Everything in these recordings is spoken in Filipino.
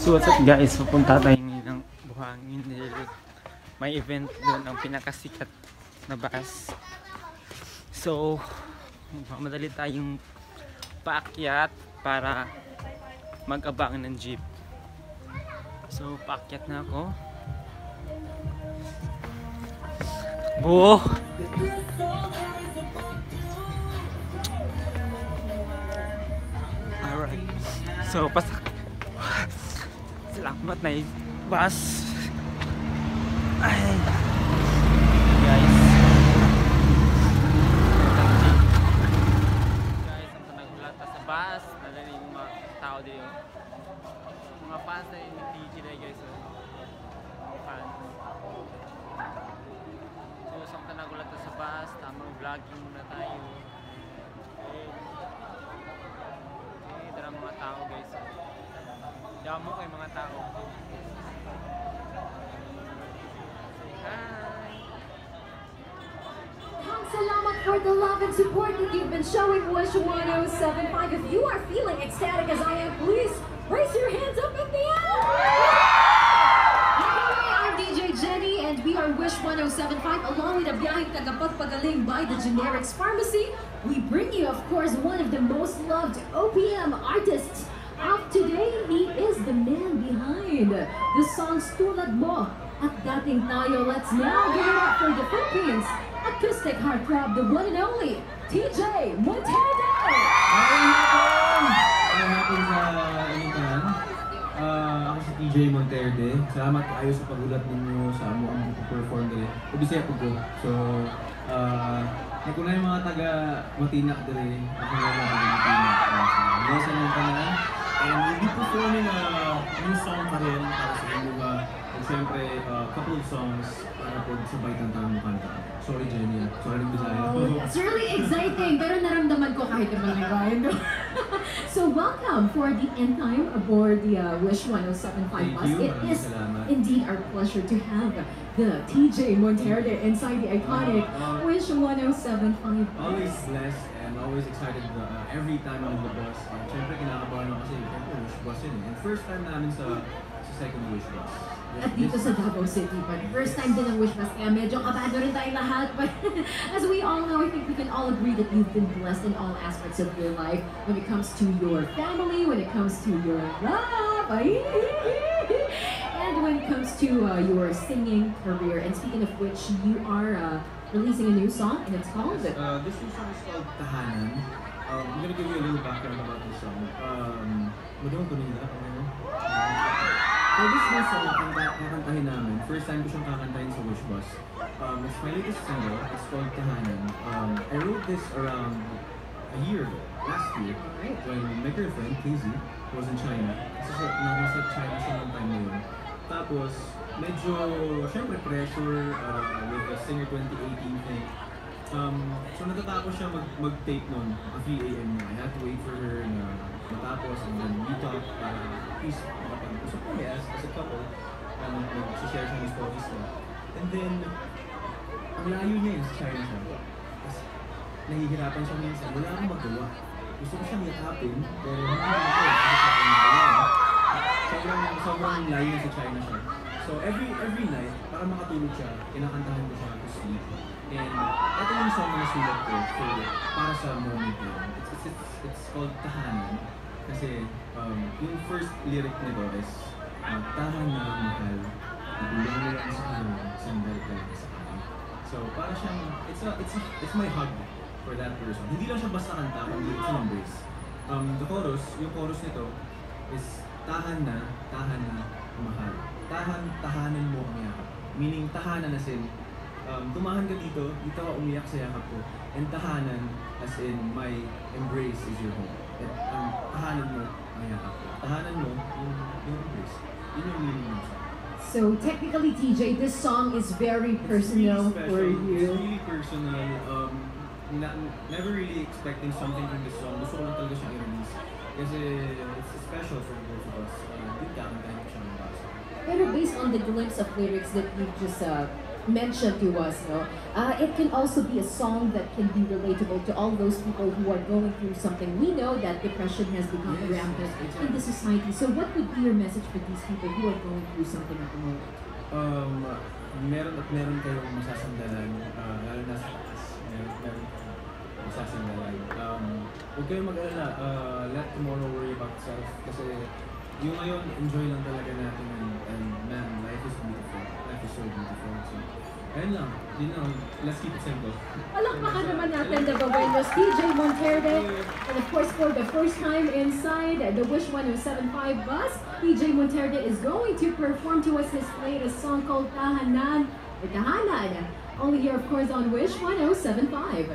So what's up guys, pupunta tayo ngayon ng Buhangin. May event doon, ang pinakasikat na bus. So madali tayong paakyat para mag-abang ng jeep. So paakyat na ako. Buo! Alright. So pasak. Salamat na yung bus. Ay. Guys. Guys, ang naglata sa bus. Nadali yung mga tao dito. Mga fans na yung TG na guys. Mga fans. So, isang naglata sa bus. Tamang vlogging muna tayo. Okay, dala mga tao guys. Damo kayo mga tao. Say hi! Salamat for the love and support that you've been showing Wish 1075. If you are feeling ecstatic as I am, please raise your hands up in the air! Hi, I'm DJ Jenny and we are Wish 1075 along with a biyaheng tagapagpagaling by the Generics Pharmacy. We bring you, of course, one of the most loved OPM artists of today. He is the man behind the songs Tulad Mo at Dating Tayo. Let's now give it up for the Philippines acoustic heartthrob, the one and only TJ Monterde. Ano natin sa inyong ako si TJ Monterde. Salamat kayo sa pagulat ninyo sa amo ang perform dali. Ubisaya po ko. So, kung na yung mga taga Matinak dali, ako na mga taga Matinak. Mga sa mga tanan. And we'll be performing a new song pa rin para sa inyo ba. And syempre, couple of songs para po sabay tantan mo kanta. Sorry Jenny, sorry ng Bisaya. It's really exciting, pero naramdaman ko kahit naman may rhyme. So welcome for the end time aboard the Wish 1075 bus. It is indeed our pleasure to have the TJ Monterde inside the iconic Wish 1075 bus. Always blessed and always excited every time I'm on the bus. Siyempre kinakabahan ako kasi Wish bus yun eh. And first time namin sa second Wish bus. At dito sa Davao City, but first time din ang Wish bus, kaya medyo kabado rin tayong lahat. But as we all know, I think we can all agree that you've been blessed in all aspects of your life. When it comes to your family, when it comes to your love, and when it comes to your singing career. And speaking of which, you are releasing a new song, and it's called? This new song is called Tahanan. I'm gonna give you a little background about this song. Madung ko nila. So this new song, kakantahin namin. First time ko siyang kakantahin sa Wish Bus. It's my latest single. It's called Tahanan. I wrote this around a year ago, last year, when my girlfriend, Casey, was in China. Kasi nasa China siya ng time na yun. Tapos, medyo, syempre pressure with the Singer 2018 thing. So natatapos siya mag-tape nun, 3 AM na. I had to wait for her na matapos and then meet up para peace makapag-usap kami as a couple. Nag-share siya ng stories na. And then, ang layo niya yun sa China siya. Tapos, nahihirapan siya minsan. Wala akong magawa. Gusto ko siyang yakapin, pero hindi ako. Sobrang layo sa China siya. So every night, para makatulog siya, kinakantahan ko siya to sleep. And ito yung song na nasulat ko para sa moment na yun. It's called Tahanan. Kasi yung first lyric nito is Tahan na mahal, igulang mo lang sa kanan, sandal ka lang sa kanan. So para siyang, it's my hug for that person. Hindi lang siya basta kanta, kundi it's an embrace. Yung chorus nito is Tahan na mahal. Tahanan mo ang yakap. Meaning, tahanan as in, tumahan ka dito ka umiyak sa yakap ko. And tahanan as in, my embrace is your home. At tahanan mo ang yakap ko. Tahanan mo yung embrace. Yun yung meaning ng song. So technically, TJ, this song is very personal for you. It's really personal. Never really expecting something from this song. Gusto ko lang talaga siyang i-release. Kasi it's special for the both of us. Din kakantahin ko siya ng basa. Pero based on the glimpse of lyrics that you just mentioned to us, no, it can also be a song that can be relatable to all those people who are going through something. We know that depression has become rampant in the society. So what would be your message for these people who are going through something at the moment? Meron kayong masasandalan, lalo na sa taas. Meron masasandalan. Huwag kayong mag-alala, let tomorrow worry about self. Kasi yung ngayon, enjoy lang talaga natin and man, life is beautiful. Life is so beautiful. So, ayun lang. Let's keep it simple. Palakpakan naman natin the Babuenos, PJ Monterde. And of course, for the first time inside the Wish 1075 bus, PJ Monterde is going to perform to us his latest song called Tahanan, or Tahanan. Only here, of course, on Wish 1075.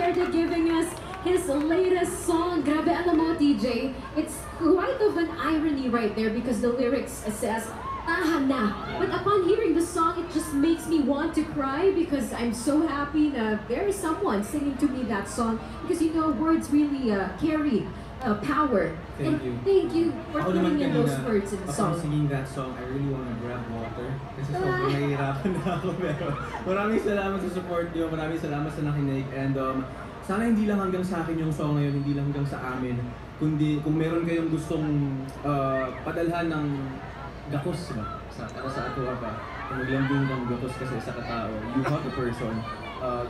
Monterde giving us his latest song. Grabe, alam mo, TJ, it's quite of an irony right there because the lyrics says, tahan na. But upon hearing the song, it just makes me want to cry because I'm so happy that there is someone singing to me that song because you know, words really carry power. Thank you. Thank you for Ako naman putting in those kanina, words in the upon song. singing that song, I really wanna grab water. Kasi sobrang nahihirapan na ako. Pero maraming salamat sa support niyo, maraming salamat sa nakinig. And sana hindi lang hanggang sa akin yung song ngayon, hindi lang hanggang sa amin. Kundi kung meron kayong gustong padalhan ng gakos ba? Para sa ato pa. Kung maglambing ng gakos kasi sa katao, you hug a person.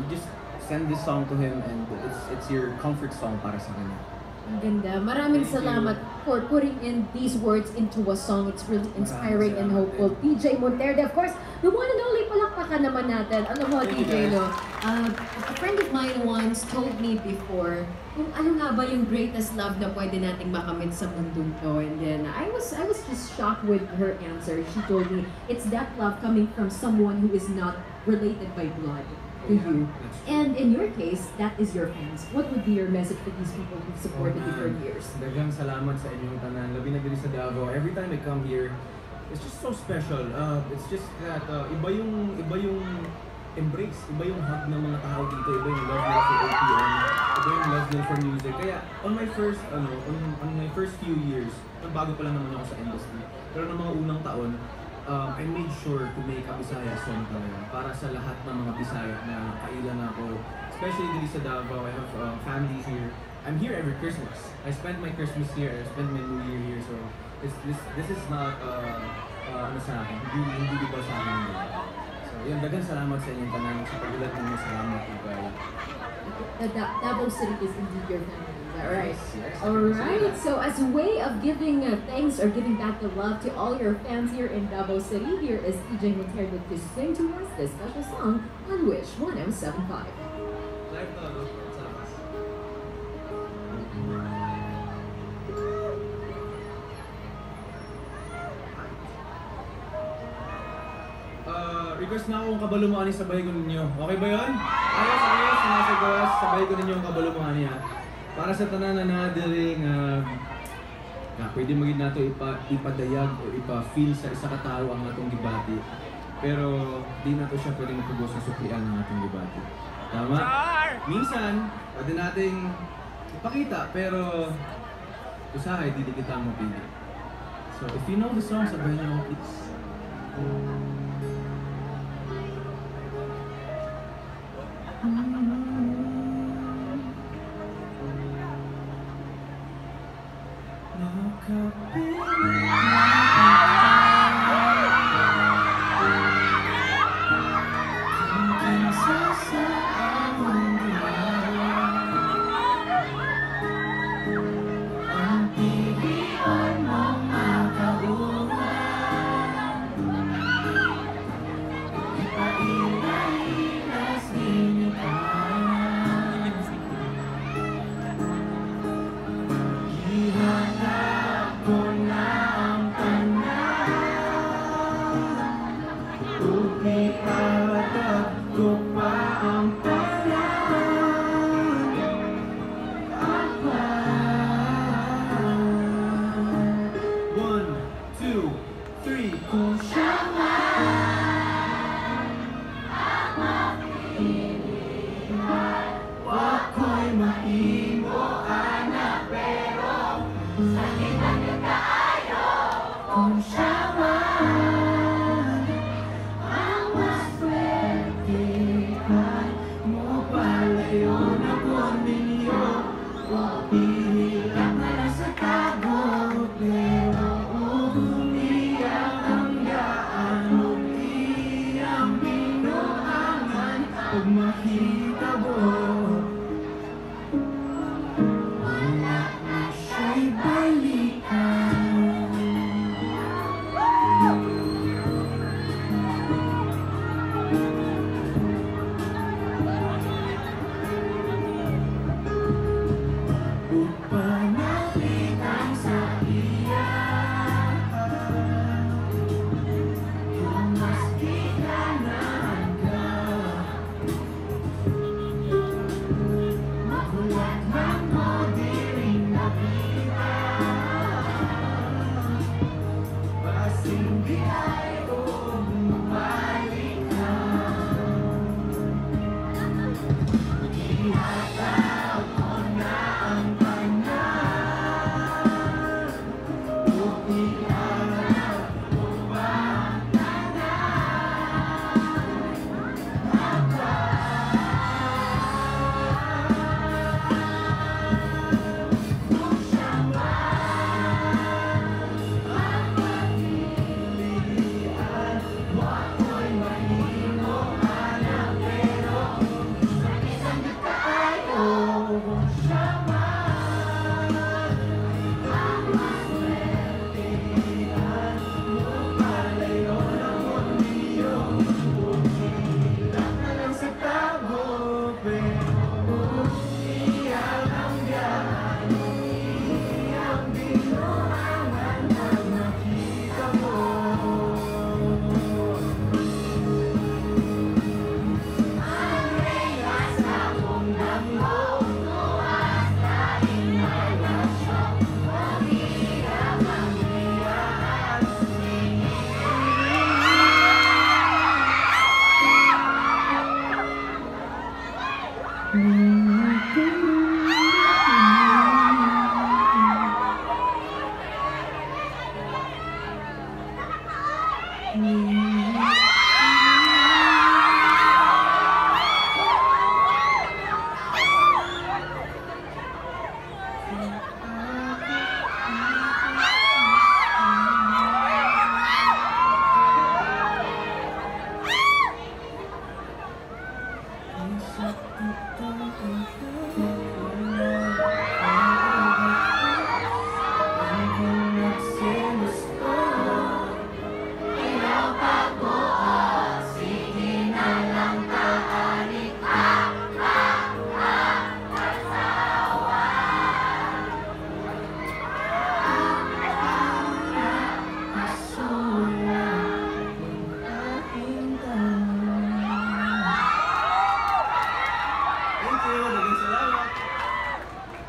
You just send this song to him and it's your comfort song para sa kanya. Ang ganda. Maraming salamat for putting in these words into a song. It's really inspiring and hopeful. PJ Monterde, of course, the one and only, palakpakan naman natin. Ano mo, TJ, no? A friend of mine once told me before, kung ano nga ba yung greatest love na pwede nating makamit sa mundong to. And then, I was just shocked with her answer. She told me, it's that love coming from someone who is not related by blood to you. And in your case, that is your fans. What would be your message for these people who supported you for years? Daghang salamat sa inyong tanan. Labi na diri sa Davao. Every time I come here, it's just so special. It's just that iba yung embrace, iba yung hug ng mga tao dito, iba yung love nila for OPM, iba yung love nila for music. Kaya on my first few years, bago pa lang naman ako sa industry. Pero ng mga unang taon, I made sure to make a Bisaya song talaga para sa lahat ng mga Bisaya na kailan ako. Especially dito sa Davao, I have families here. I'm here every Christmas. I spend my Christmas here, I spend my New Year here, so this is not ano sa akin, hindi ba sa akin. So yun, daghang salamat sa inyong tanan sa pagulat ninyo sa mga tibay. Davao City is indeed your family. Alright. Yes. Alright. So as a way of giving thanks or giving back the love to all your fans here in Davao City, here is PJ Monterde to sing to us this special song on Wish 1075. Live to, no? Request na akong kabalo mo ani sabay ko ninyo. Okay ba yun? Ayos, sumasagas. Sabay ko ninyo ang kabalo mo ani ha. Para sa tanan na nadiring pwede maging nato ipadayag o ipa-feel sa isa ka tao ang atong gibati. Pero di nato siya pwedeng matubos sa suklian ng atong gibati. Tama? Minsan, pwede nating ipakita pero usahay, di kita mapili. So if you know the song, sabahin niyo ako please.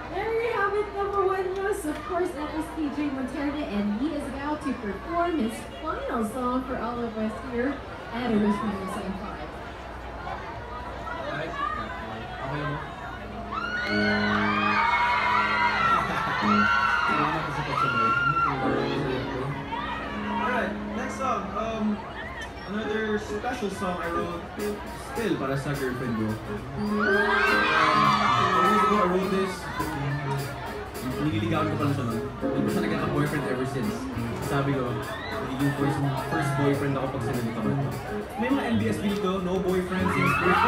There you have it, number one was, of course, that was TJ Montana, and he is about to perform his final song for all of us here at Wish 107.5. Alright. Okay mo? Salamat sa pagsabay. Alright, next song. Another special song I wrote still para sa girlfriend ko. I wrote this. Nililigawan ko pala siya nun. Hindi ko siya nagkaka-boyfriend ever since. Sabi ko, magiging first boyfriend ako pag sinunod ako. May mga NBSB dito, no boyfriend since birth.